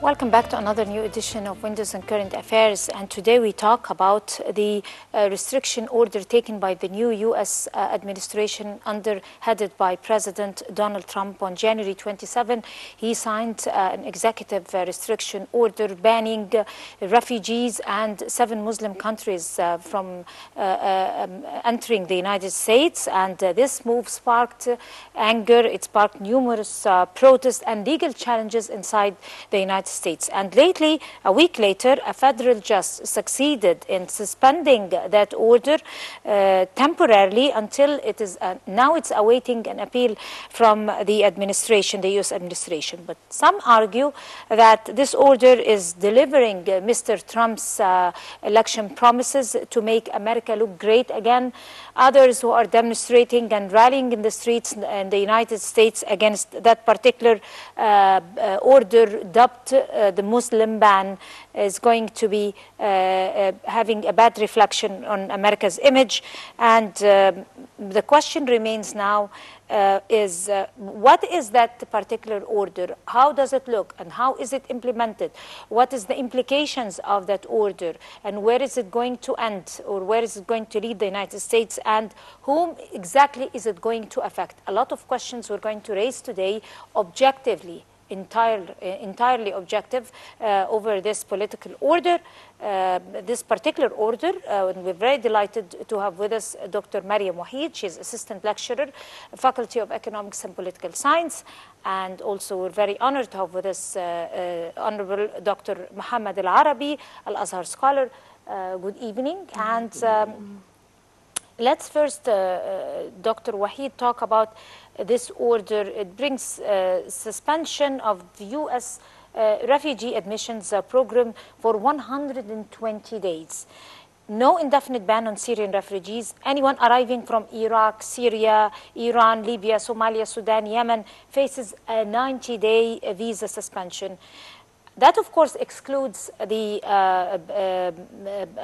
Welcome back to another new edition of Windows and Current Affairs. And today we talk about the restriction order taken by the new U.S. administration headed by President Donald Trump on January 27. He signed an executive restriction order banning refugees and 7 Muslim countries from entering the United States. And this move sparked anger. It sparked numerous protests and legal challenges inside the United States. And lately, a week later, a federal judge succeeded in suspending that order temporarily until it is now it's awaiting an appeal from the administration, the U.S. administration. But some argue that this order is delivering Mr. Trump's election promises to make America look great again. Others who are demonstrating and rallying in the streets in the United States against that particular order dubbed the Muslim ban is going to be having a bad reflection on America's image. And the question remains now what is that particular order? How does it look? And how is it implemented? What is the implications of that order? And where is it going to end? Or where is it going to lead the United States? And whom exactly is it going to affect? A lot of questions we're going to raise today objectively. Entirely objective over this political order, this particular order. And we're very delighted to have with us Dr. Mariam Waheed. She's assistant lecturer, Faculty of Economics and Political Science. And also we're very honored to have with us Honorable Dr. Mohamed Alrabi, Al-Azhar scholar. Good evening. And let's first, Dr. Waheed, talk about this order. It brings suspension of the U.S. refugee admissions program for 120 days. No indefinite ban on Syrian refugees. Anyone arriving from Iraq, Syria, Iran, Libya, Somalia, Sudan, Yemen faces a 90-day visa suspension. That, of course, excludes the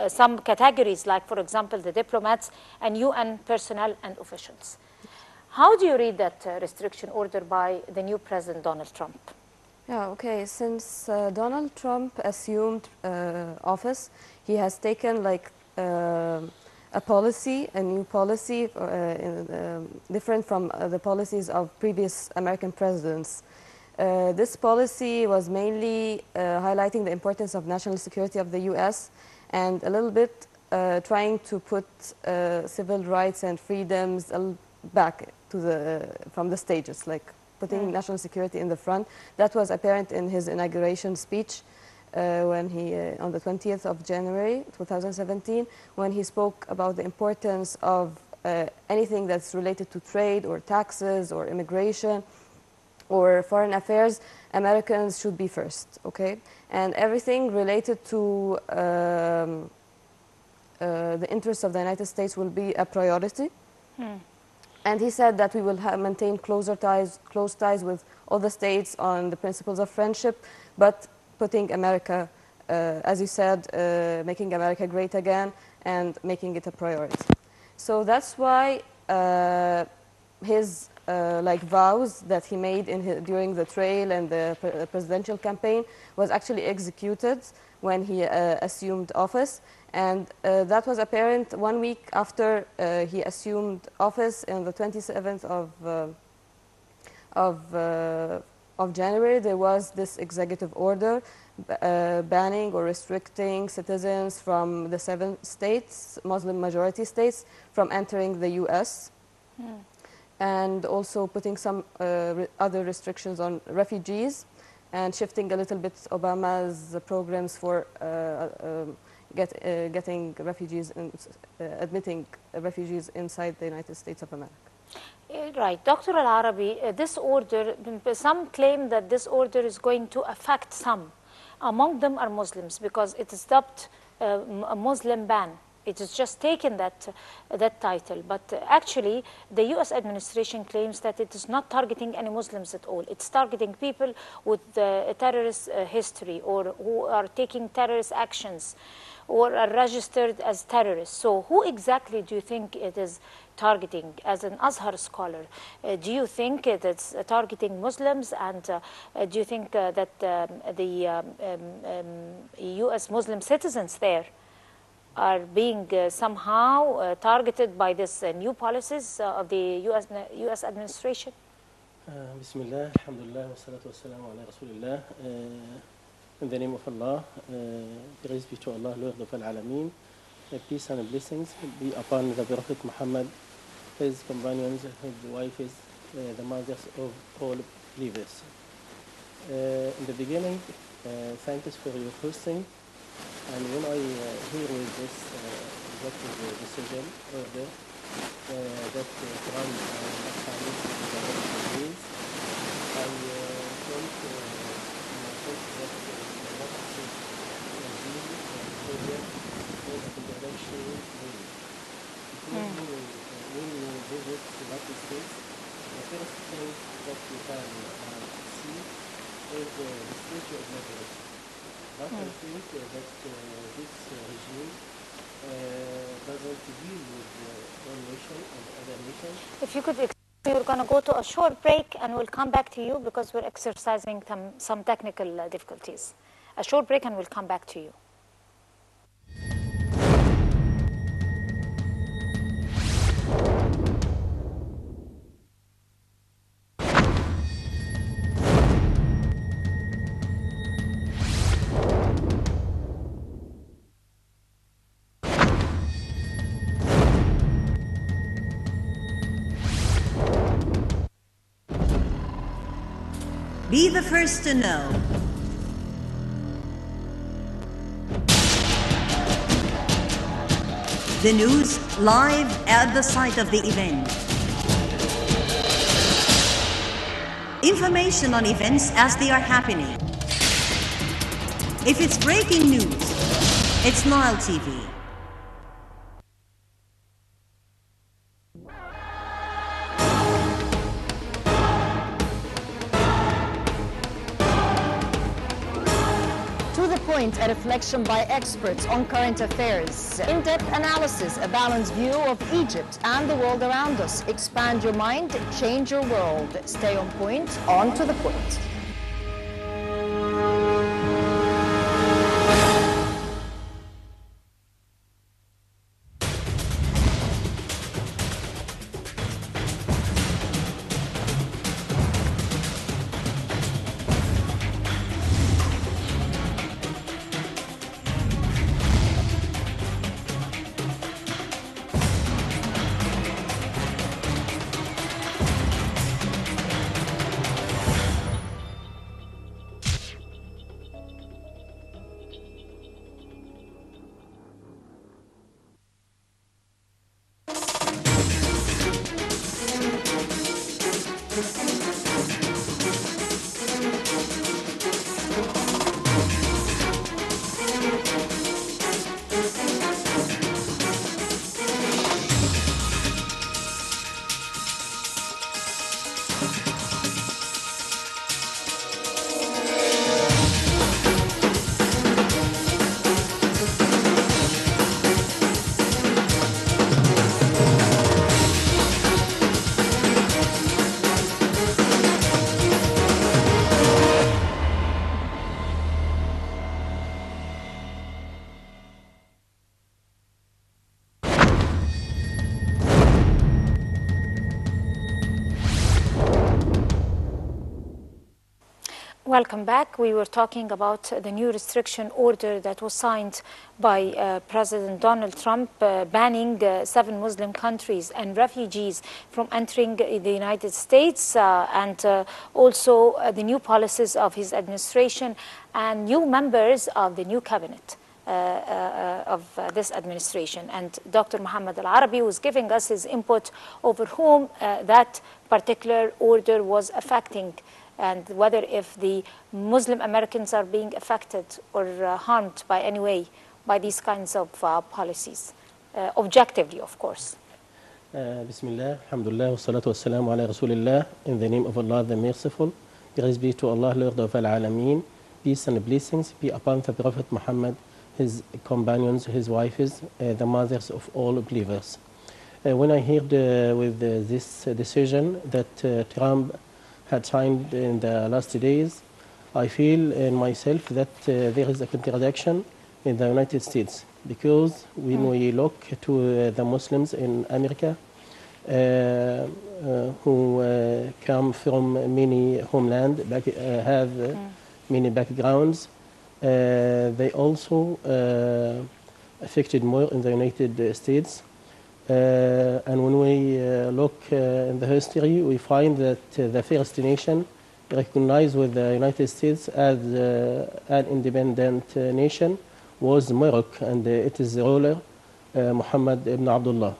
some categories, like, for example, the diplomats and UN personnel and officials. How do you read that restriction order by the new President Donald Trump? Yeah, okay. Since Donald Trump assumed office, he has taken like a new policy, different from the policies of previous American presidents. This policy was mainly highlighting the importance of national security of the U.S. and a little bit trying to put civil rights and freedoms back to from the stages, like putting national security in the front. That was apparent in his inauguration speech when he, on the 20th of January 2017, when he spoke about the importance of anything that's related to trade or taxes or immigration or foreign affairs. Americans should be first, okay? And everything related to the interests of the United States will be a priority. And he said that we will maintain close ties with all the states on the principles of friendship, but putting America, as you said, making America great again and making it a priority. So that's why his like vows that he made during the trail and the presidential campaign was actually executed when he assumed office. And that was apparent 1 week after he assumed office on the 27th of January. There was this executive order banning or restricting citizens from the 7 states, Muslim majority states, from entering the U.S. And also putting some other restrictions on refugees and shifting a little bit Obama's programs for getting refugees, admitting refugees inside the United States of America. Right. Dr. Alrabi, this order, some claim that this order is going to affect some. Among them are Muslims because it is dubbed a Muslim ban. It is just taken that title. But actually, the U.S. administration claims that it is not targeting any Muslims at all. It's targeting people with a terrorist history, or who are taking terrorist actions, or are registered as terrorists. So who exactly do you think it is targeting? As an Azhar scholar, do you think it is targeting Muslims? And do you think that the U.S. Muslim citizens there are being somehow targeted by this new policies of the U.S. administration? Bismillah, alhamdulillah, wa salatu wa salam ala rasulillah. In the name of Allah, praise be to Allah, Lord of Al-Alameen. Peace and blessings be upon the Prophet Muhammad, his companions, his wives, the mothers of all believers. In the beginning, thanks for your hosting. And when I hear with this executive decision order that Trump signed the days, I think that the opposite regime program for the federation rule. Because when you visit the United States, the first thing that you can see is the statue of liberty. But I think that this regime doesn't deal with one nation and other nations. If you could, we're going to go to a short break and we'll come back to you because we're exercising some technical difficulties. A short break and we'll come back to you. Be the first to know. The news live at the site of the event. Information on events as they are happening. If it's breaking news, it's Nile TV. A reflection by experts on current affairs. In-depth analysis, a balanced view of Egypt and the world around us. Expand your mind, change your world. Stay on point, on to the point. Welcome back. We were talking about the new restriction order that was signed by President Donald Trump, banning 7 Muslim countries and refugees from entering the United States, and also the new policies of his administration and new members of the new cabinet of this administration. And Dr. Mohamed Alrabi was giving us his input over whom that particular order was affecting, and whether if the Muslim Americans are being affected or harmed by any way by these kinds of policies. objectively, of course. Bismillah, alhamdulillah, wa salatu wa salamu ala rasulillah. In the name of Allah, the Merciful. Praise be to Allah, Lord of al-Alameen. Peace and blessings be upon the Prophet Muhammad, his companions, his wives, the mothers of all believers. When I heard with this decision that Trump had signed in the last days, I feel in myself that there is a contradiction in the United States, because when we look to the Muslims in America who come from many homeland, have many backgrounds, they also affected more in the United States. And when we look in the history, we find that the first nation recognized with the United States as an independent nation was Morocco, and it is the ruler Mohamed ibn Abdullah.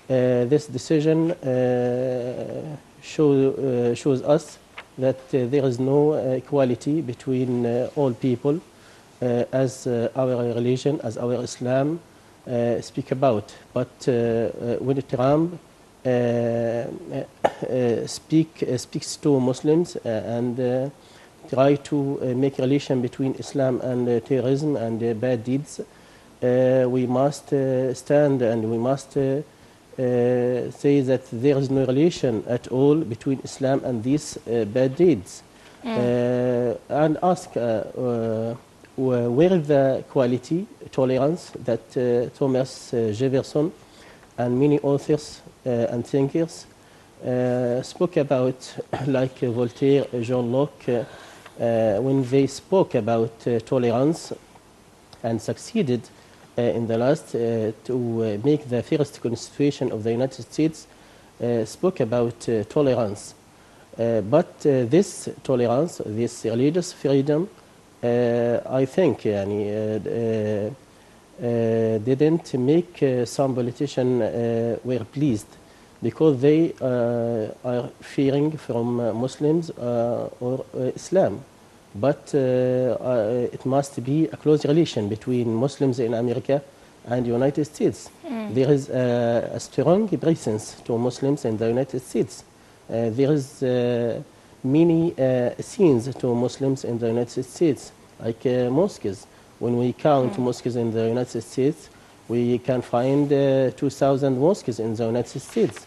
This decision shows us that there is no equality between all people, as our religion, as our Islam speak about. But when Trump speaks to Muslims and try to make relation between Islam and terrorism and bad deeds, we must stand and we must say that there is no relation at all between Islam and these bad deeds. And ask where is the equality, tolerance that Thomas Jefferson and many authors and thinkers spoke about, like Voltaire, John Locke, when they spoke about tolerance and succeeded in the last to make the first constitution of the United States, spoke about tolerance. But this tolerance, this religious freedom, I think didn't make some politicians were pleased, because they are fearing from Muslims or Islam. But it must be a close relation between Muslims in America and the United States. There is a strong presence to Muslims in the United States. There is many scenes to Muslims in the United States, like mosques. When we count mosques in the United States, we can find 2,000 mosques in the United States.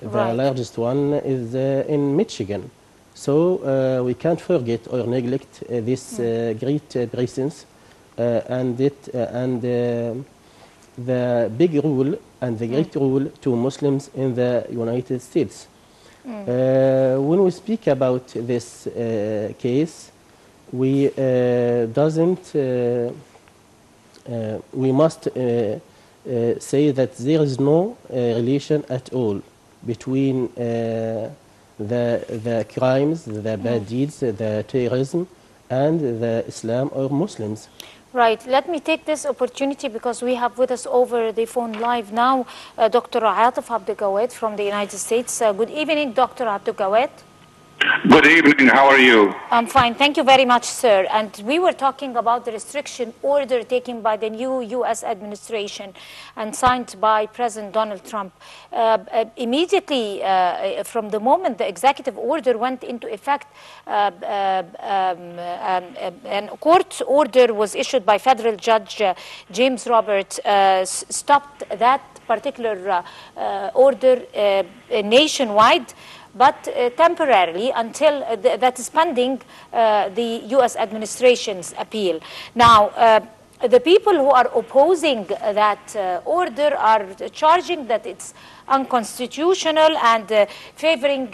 The largest one is in Michigan. So we can't forget or neglect this great presence and the big rule and the great rule to Muslims in the United States. When we speak about this case, we we must say that there is no relation at all between the crimes, the bad deeds, the terrorism, and the Islam or Muslims. Right. Let me take this opportunity, because we have with us over the phone live now Dr. Atif Abdulgawed from the United States. Good evening, Dr. Abdulgawed. Good evening. How are you? I'm fine. Thank you very much, sir. And we were talking about the restriction order taken by the new U.S. administration and signed by President Donald Trump. Immediately from the moment the executive order went into effect, a court order was issued by federal judge James Roberts, stopped that particular order nationwide, but temporarily until that is pending the U.S. administration's appeal. Now, the people who are opposing that order are charging that it's unconstitutional and favoring,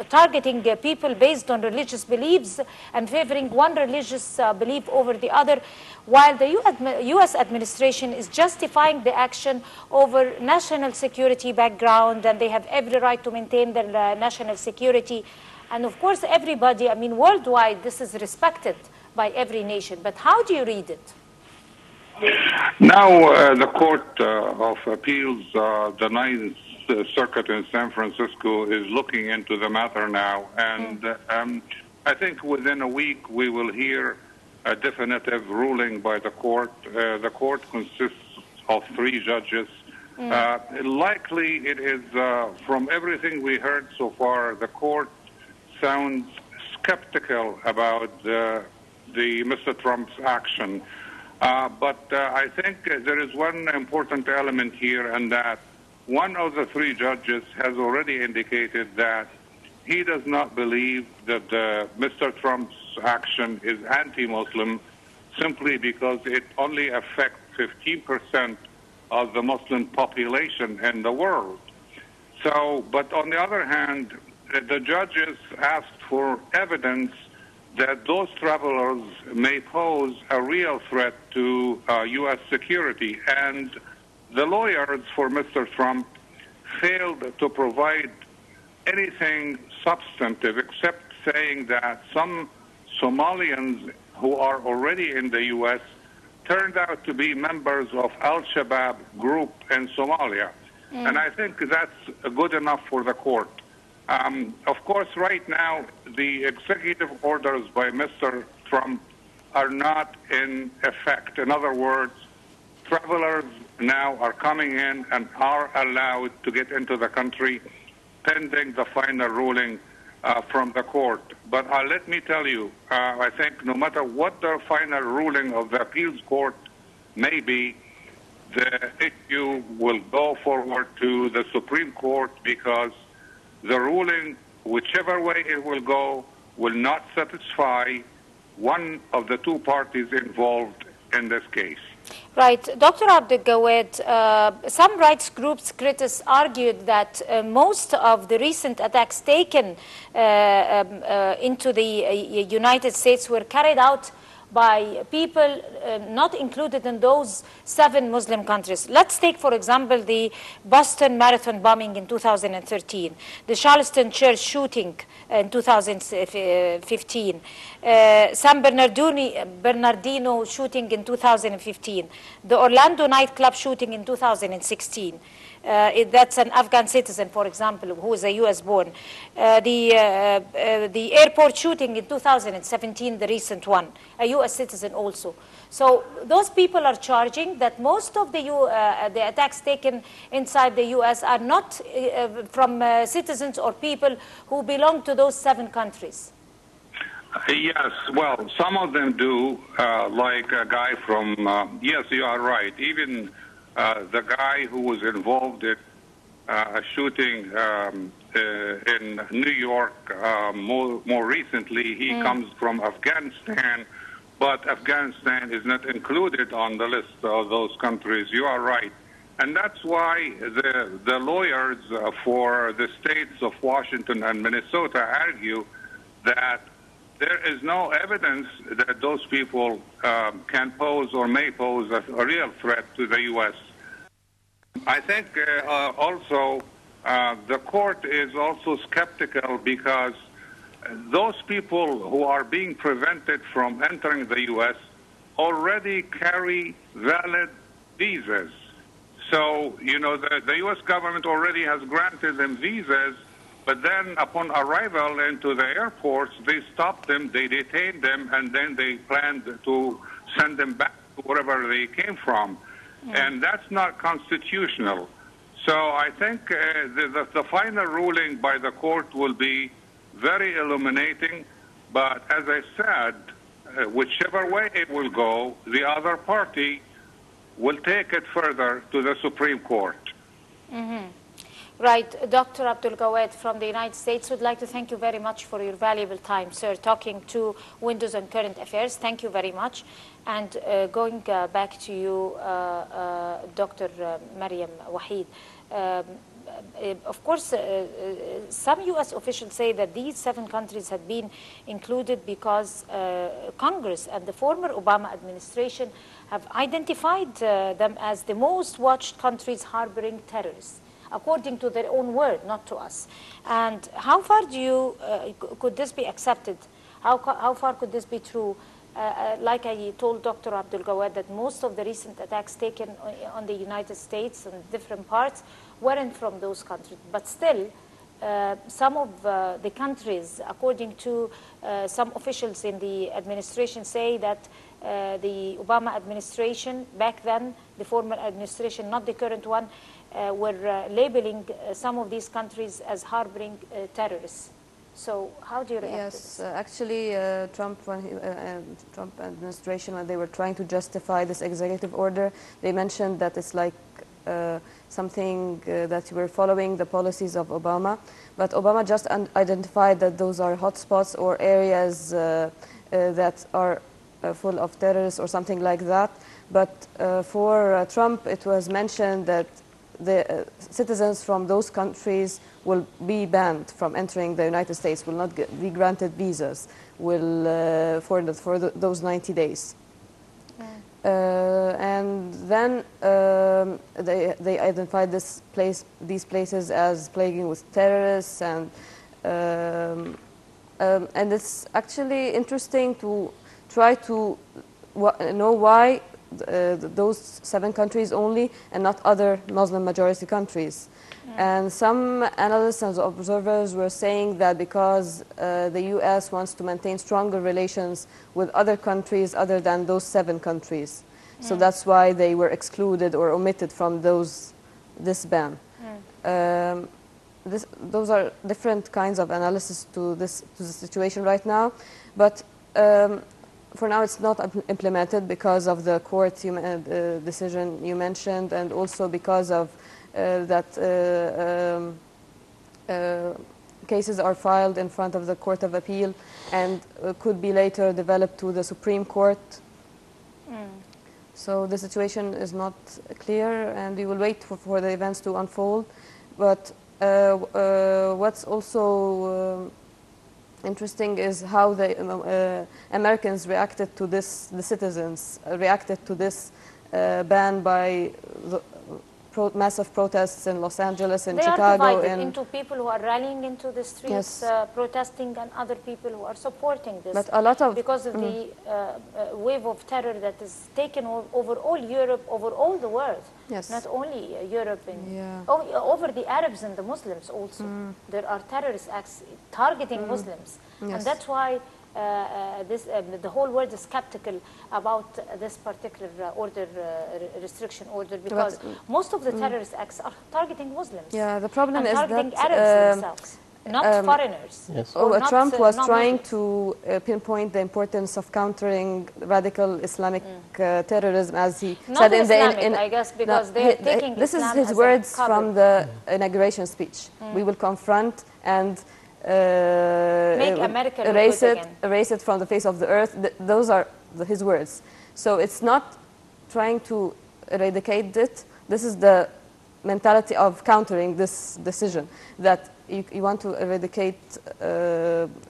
targeting people based on religious beliefs and favoring one religious belief over the other, while the U.S. administration is justifying the action over national security background, and they have every right to maintain their national security. And of course, everybody, I mean, worldwide, this is respected by every nation. But how do you read it? Now, the Court of Appeals, the Ninth Circuit in San Francisco, is looking into the matter now. And I think within a week we will hear a definitive ruling by the court. The court consists of 3 judges. Likely it is, from everything we heard so far, the court sounds skeptical about the Mr. Trump's action. But I think there is one important element here, and that one of the 3 judges has already indicated that he does not believe that Mr. Trump's action is anti-Muslim simply because it only affects 15% of the Muslim population in the world. So, but on the other hand, the judges asked for evidence that those travelers may pose a real threat to U.S. security. And the lawyers for Mr. Trump failed to provide anything substantive except saying that some Somalians who are already in the U.S. turned out to be members of Al-Shabaab group in Somalia. And I think that's good enough for the court. Of course, right now, the executive orders by Mr. Trump are not in effect. In other words, travelers now are coming in and are allowed to get into the country pending the final ruling from the court. But let me tell you, I think no matter what the final ruling of the appeals court may be, the issue will go forward to the Supreme Court because the ruling, whichever way it will go, will not satisfy one of the 2 parties involved in this case. Right. Dr. Abdul Gawed, some rights groups critics argued that most of the recent attacks taken into the United States were carried out by people not included in those 7 Muslim countries. Let's take, for example, the Boston Marathon bombing in 2013, the Charleston church shooting in 2015, San Bernardino shooting in 2015, the Orlando nightclub shooting in 2016. That's an Afghan citizen, for example, who is a U.S. born. The airport shooting in 2017, the recent one, a U.S. citizen also. So those people are charging that most of the attacks taken inside the U.S. are not from citizens or people who belong to those 7 countries. Yes, well, some of them do, like a guy from, yes, you are right, even the guy who was involved in a shooting in New York more recently, he comes from Afghanistan, but Afghanistan is not included on the list of those countries. You are right. And that's why the lawyers for the states of Washington and Minnesota argue that there is no evidence that those people can pose or may pose a real threat to the U.S. I think also the court is also skeptical because those people who are being prevented from entering the U.S. already carry valid visas. So, you know, the U.S. government already has granted them visas, but then upon arrival into the airports, they stop them, they detain them, and then they plan to send them back to wherever they came from. And that's not constitutional. So I think the final ruling by the court will be very illuminating. But as I said, whichever way it will go, the other party will take it further to the Supreme Court. Right. Dr. Abdul Gawed from the United States would like to thank you very much for your valuable time, sir, talking to Windows on Current Affairs. Thank you very much. And going back to you, Dr. Mariam Waheed, of course, some U.S. officials say that these 7 countries have been included because Congress and the former Obama administration have identified them as the most watched countries harboring terrorists, according to their own word, not to us. And how far do you, could this be accepted? How far could this be true? Like I told Dr. Abdul Gawad, that most of the recent attacks taken on the United States and different parts weren't from those countries. But still, some of the countries, according to some officials in the administration, say that the Obama administration back then the former administration, not the current one, were labeling some of these countries as harboring terrorists. So how do you react to this? Yes, actually, Trump administration, when they were trying to justify this executive order, they mentioned that it's like something that we're following the policies of Obama. But Obama just identified that those are hotspots or areas that are full of terrorists or something like that. But for Trump, it was mentioned that the citizens from those countries will be banned from entering the United States, will not be granted visas, will for those 90 days. And then they identified these places as plaguing with terrorists, and it's actually interesting to try to know why those 7 countries only and not other Muslim majority countries. And some analysts and observers were saying that because the U.S. wants to maintain stronger relations with other countries other than those 7 countries. So that's why they were excluded or omitted from this ban. Those are different kinds of analysis to the situation right now. But for now, it's not implemented because of the court decision you mentioned, and also because of cases are filed in front of the Court of Appeal and could be later developed to the Supreme Court. So the situation is not clear, and we will wait for the events to unfold. But what's also interesting is how the Americans reacted to this, the citizens reacted to this ban by the massive protests in Los Angeles and Chicago. They are divided into people who are rallying into the streets, protesting, and other people who are supporting this. But a lot of because of the wave of terror that is taken over all Europe, over all the world. Yes. Not only Europe, and over the Arabs and the Muslims also. There are terrorist acts targeting Muslims. Yes. And that's why the whole world is skeptical about this particular restriction order, because most of the terrorist acts are targeting Muslims. Yeah, the problem and is targeting that Arabs themselves, not foreigners. Yes. Trump was trying Muslims. to pinpoint the importance of countering radical Islamic terrorism, as he Not said Islamic, I guess, because they're taking this Islam is his as words a cover. from the inauguration speech. We will confront and make America look good again. Erase it from the face of the earth. Those are his words. So it's not trying to eradicate it. This is the mentality of countering this decision, that you want to eradicate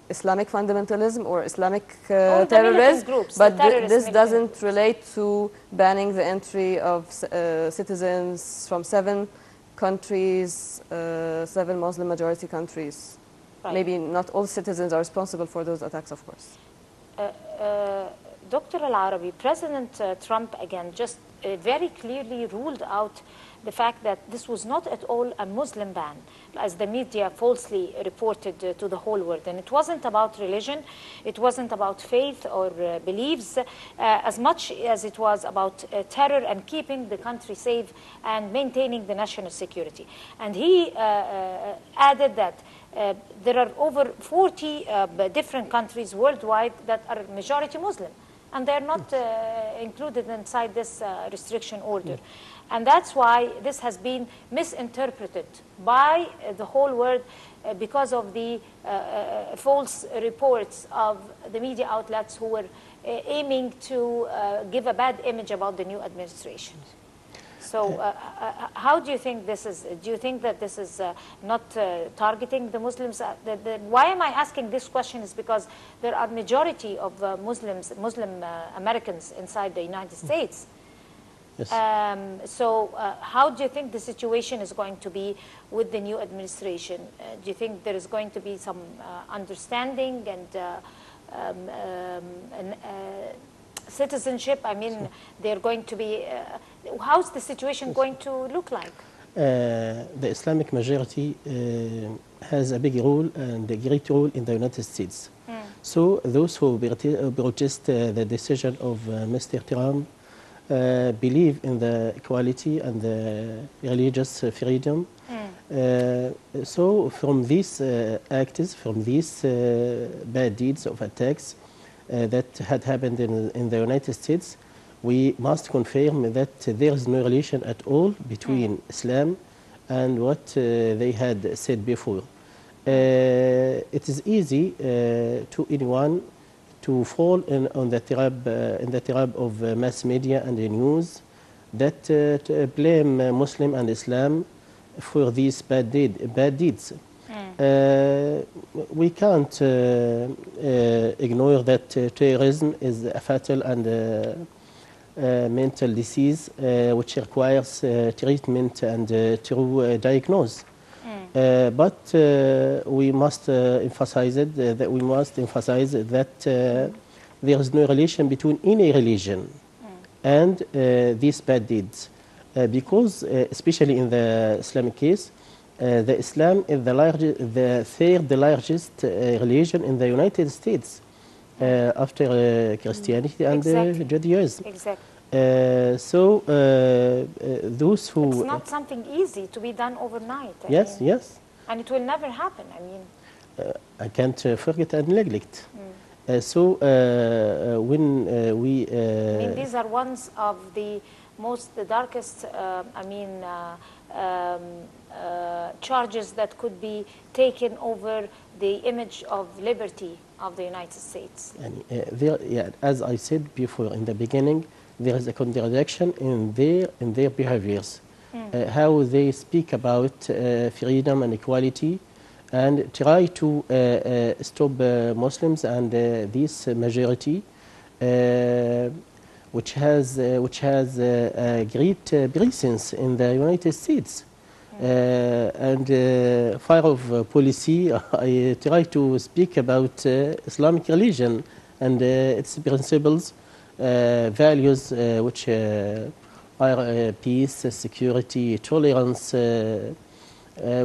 Islamic fundamentalism or Islamic terrorism, groups, but this doesn't relate to banning the entry of citizens from 7 countries, 7 Muslim majority countries. Right. Maybe not all citizens are responsible for those attacks, of course. Dr. Alrabi, President Trump again just very clearly ruled out the fact that this was not at all a Muslim ban, as the media falsely reported to the whole world. And it wasn't about religion, it wasn't about faith or beliefs, as much as it was about terror and keeping the country safe and maintaining the national security. And he added that there are over 40 different countries worldwide that are majority Muslim, and they're not included inside this restriction order. And that's why this has been misinterpreted by the whole world because of the false reports of the media outlets who were aiming to give a bad image about the new administration. So how do you think this is? Do you think that this is not targeting the Muslims? Why am I asking this question is because there are majority of Muslim Americans inside the United States. Yes. So how do you think the situation is going to be with the new administration? Do you think there is going to be some understanding and citizenship? I mean, they're going to be, how's the situation going to look like? The Islamic majority has a big role and a great role in the United States. So those who protest the decision of Mr. Trump believe in the equality and the religious freedom. So from these acts, from these bad deeds of attacks that had happened in the United States, we must confirm that there is no relation at all between Islam and what they had said before. It is easy to anyone to fall in the trap of mass media and the news that to blame Muslim and Islam for these bad deeds. We can't ignore that terrorism is a fatal and mental disease which requires treatment and true diagnosis. But we must emphasize that there is no relation between any religion and these bad deeds, because especially in the Islamic case, the Islam is the third largest religion in the United States after Christianity and Judaism. Exactly. So those who... It's not something easy to be done overnight. Yes, yes. And it will never happen. I mean, I can't forget and neglect. So when we... I mean, these are ones of the the darkest, charges that could be taken over the image of liberty of the United States. And as I said before in the beginning, there is a contradiction in their behaviors, how they speak about freedom and equality, and try to stop Muslims and this majority, which has a great presence in the United States. And fire of policy, I try to speak about Islamic religion and its principles, values which are peace, security, tolerance,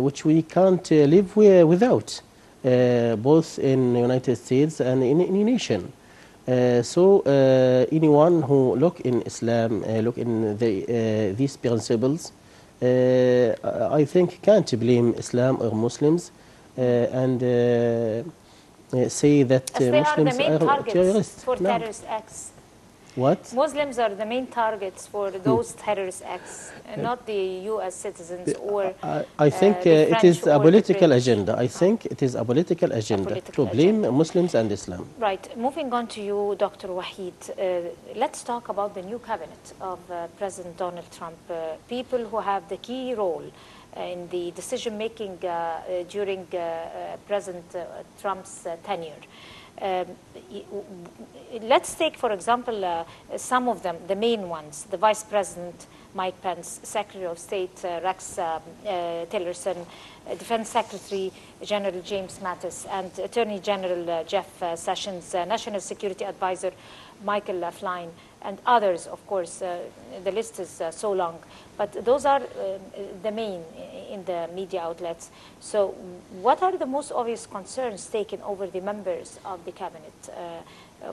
which we can't live without, both in the United States and in any nation. So anyone who look in Islam, look in these principles, I think can't blame Islam or Muslims and say that Muslims are terrorists. For terrorist acts. What? Muslims are the main targets for those terrorist acts, not the U.S. citizens or I think it is a political agenda. I think it is a political agenda to blame Muslims and Islam. Right. Moving on to you, Dr. Waheed, let's talk about the new cabinet of President Donald Trump. People who have the key role in the decision-making during President Trump's tenure. Let's take, for example, some of them, the main ones: the Vice President, Mike Pence, Secretary of State, Rex Tillerson, Defense Secretary General James Mattis, and Attorney General Jeff Sessions, National Security Advisor Michael Flynn, and others, of course. The list is so long, but those are the main in the media outlets. So what are the most obvious concerns taken over the members of the cabinet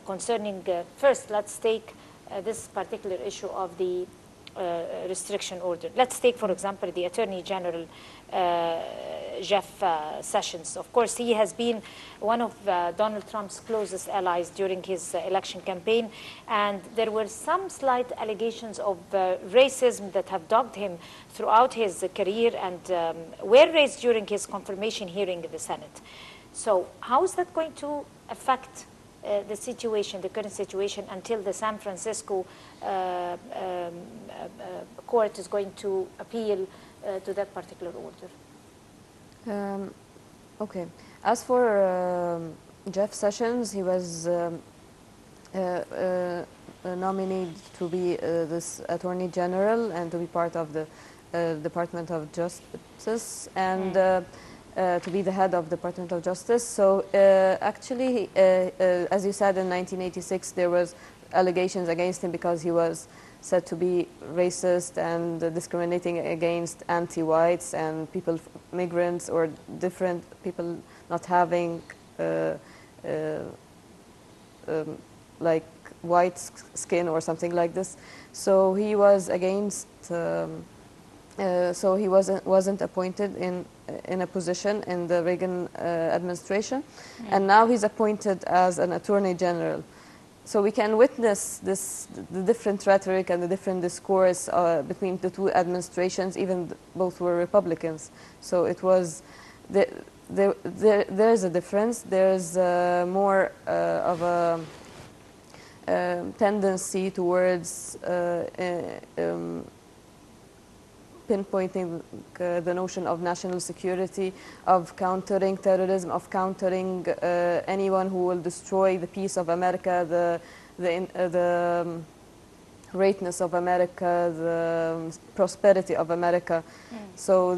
concerning, first, let's take this particular issue of the restriction order. Let's take, for example, the Attorney General Jeff Sessions. Of course, he has been one of Donald Trump's closest allies during his election campaign, and there were some slight allegations of racism that have dogged him throughout his career and were raised during his confirmation hearing in the Senate. So how is that going to affect the situation, the current situation, until the San Francisco court is going to appeal to that particular order? Okay. As for Jeff Sessions, he was nominated to be this Attorney General and to be part of the Department of Justice and to be the head of the Department of Justice. So actually, as you said, in 1986, there was allegations against him because he was said to be racist and discriminating against anti-whites and people, migrants or different people not having like white skin or something like this. So he was against. So he wasn't appointed in a position in the Reagan administration, and now he's appointed as an attorney general. So we can witness the different rhetoric and the different discourse between the two administrations, even both were Republicans. So it was, there's a difference. There's more of a tendency towards pinpointing the notion of national security, of countering terrorism, of countering anyone who will destroy the peace of America, the greatness of America, the prosperity of America. So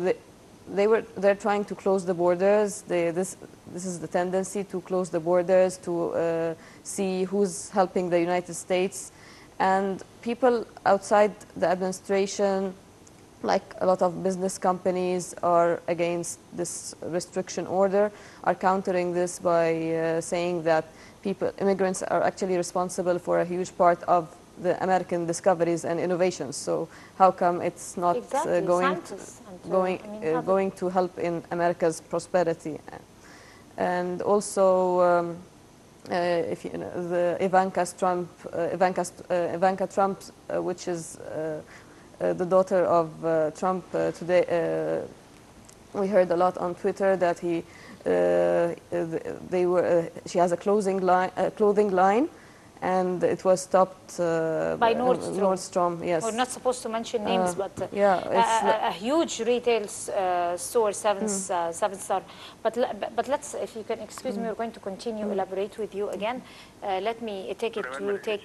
they're trying to close the borders. This is the tendency to close the borders, to see who's helping the United States, and people outside the administration, like a lot of business companies, are against this restriction order, are countering this by saying that immigrants are actually responsible for a huge part of the American discoveries and innovations. So how come it's not going to help in America's prosperity? And also, if you know, the Ivanka Trump, which is the daughter of Trump, today we heard a lot on Twitter that she has a clothing line, and it was stopped by Nordstrom. Yes, we're not supposed to mention names, but yeah, a huge retail store, seven star. But let's, if you can excuse me, we're going to continue elaborate with you again. Let me take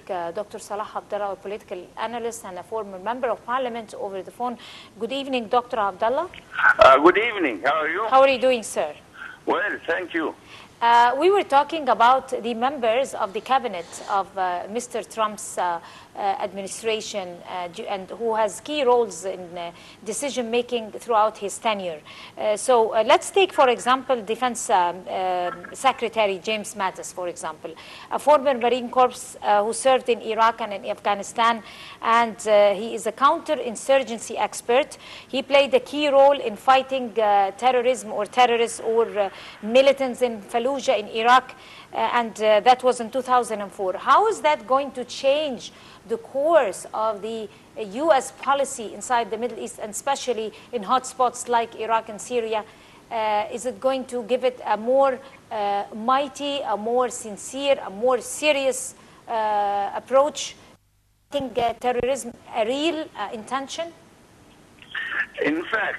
Dr. Salah Abdallah, a political analyst and a former member of parliament, over the phone. Good evening, Dr. Abdallah. Good evening. How are you? How are you doing, sir? Well, thank you. We were talking about the members of the cabinet of Mr. Trump's administration and who has key roles in decision making throughout his tenure. So let's take, for example, Defense Secretary James Mattis, for example, a former Marine Corps who served in Iraq and in Afghanistan, and he is a counterinsurgency expert. He played a key role in fighting terrorism or terrorists or militants in Fallujah in Iraq, and that was in 2004. How is that going to change the course of the U.S. policy inside the Middle East, and especially in hotspots like Iraq and Syria? Is it going to give it a more mighty, a more sincere, a more serious approach? I think terrorism a real intention? In fact,